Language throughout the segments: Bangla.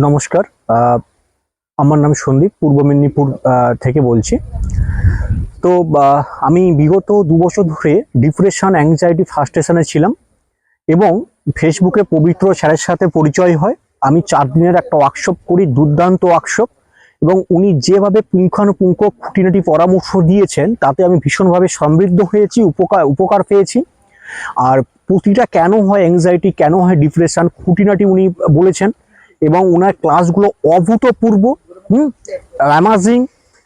নমস্কার। আমার নাম সন্দীপ, পূর্ব মেদিনীপুর থেকে বলছি। তো আমি বিগত 2 বছর ধরে ডিপ্রেশন অ্যাংজাইটি ফ্রাস্ট্রেশনে ছিলাম এবং ফেসবুকে পবিত্র স্যারের সাথে পরিচয় হয়। আমি 4 দিনের একটা ওয়ার্কশপ করি, দুর্দান্ত ওয়ার্কশপ, এবং উনি যেভাবে পুঙ্খানুপুঙ্খ খুঁটিনাটি পরামর্শ দিয়েছেন তাতে আমি ভীষণভাবে সমৃদ্ধ হয়েছি, উপকার পেয়েছি। আর প্রতিটা কেন হয় অ্যাংজাইটি, কেন হয় ডিপ্রেশন, খুঁটিনাটি উনি বলেছেন এবং ওনার ক্লাসগুলো অভূতপূর্ব, অ্যামাজিং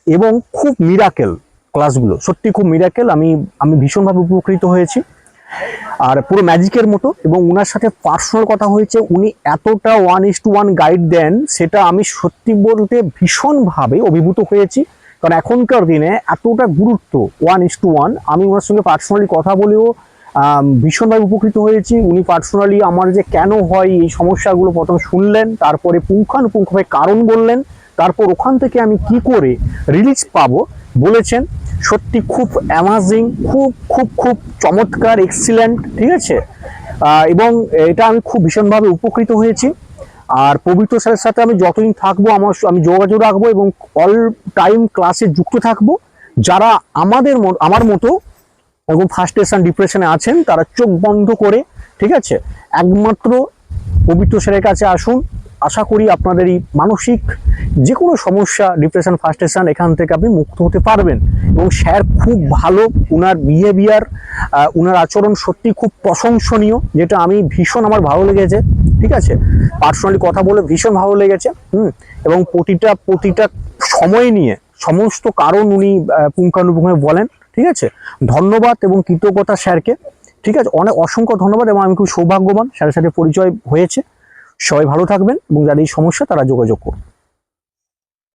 এবং খুব মিরাকেল ক্লাসগুলো, সত্যি খুব মিরাকেল। আমি ভীষণভাবে উপকৃত হয়েছি, আর পুরো ম্যাজিকের মতো। এবং ওনার সাথে পার্সোনাল কথা হয়েছে, উনি এতটা 1:1 গাইড দেন, সেটা আমি সত্যি বলতে ভীষণভাবে অভিভূত হয়েছি। কারণ এখনকার দিনে এতটা গুরুত্ব 1:1, আমি ওনার সঙ্গে পার্সোনালি কথা বলেও ভীষণভাবে উপকৃত হয়েছি। উনি পার্সোনালি আমার যে কেন হয় এই সমস্যাগুলো প্রথম শুনলেন, তারপরে পুঙ্খানুপুঙ্খভাবে কারণ বললেন, তারপর ওখান থেকে আমি কি করে রিলিজ পাবো বলেছেন। সত্যি খুব অ্যামাজিং, খুব খুব খুব চমৎকার, এক্সিলেন্ট, ঠিক আছে। এবং এটা আমি খুব ভীষণভাবে উপকৃত হয়েছি। আর পবিত্র স্যারের সাথে আমি যতদিন থাকবো আমি যোগাযোগ রাখবো এবং অল টাইম ক্লাসে যুক্ত থাকবো। যারা আমার মতো এবং ফ্রাস্ট্রেশন ডিপ্রেশনে আছেন, তারা চোখ বন্ধ করে, ঠিক আছে, একমাত্র পবিত্র স্যারের কাছে আসুন। আশা করি আপনাদের এই মানসিক যে কোনো সমস্যা, ডিপ্রেশন, ফ্রাস্ট্রেশন, এখান থেকে আপনি মুক্ত হতে পারবেন। এবং স্যার খুব ভালো, উনার বিহেভিয়ার, উনার আচরণ সত্যি খুব প্রশংসনীয়, যেটা আমি ভীষণ আমার ভালো লেগেছে, ঠিক আছে। পার্সোনালি কথা বলে ভীষণ ভালো লেগেছে। এবং প্রতিটা সময় নিয়ে সমস্ত কারণ উনি পুঙ্খানুপুঙ্খভাবে বলেন, ঠিক আছে। ধন্যবাদ এবং কৃতজ্ঞতা স্যারকে, ঠিক আছে, অসংখ্য ধন্যবাদ। এবং আমি খুব সৌভাগ্যবান স্যারের সাথে পরিচয় হয়েছে। সবাই ভালো থাকবেন এবং যাদের এই সমস্যা তারা যোগাযোগ করুন।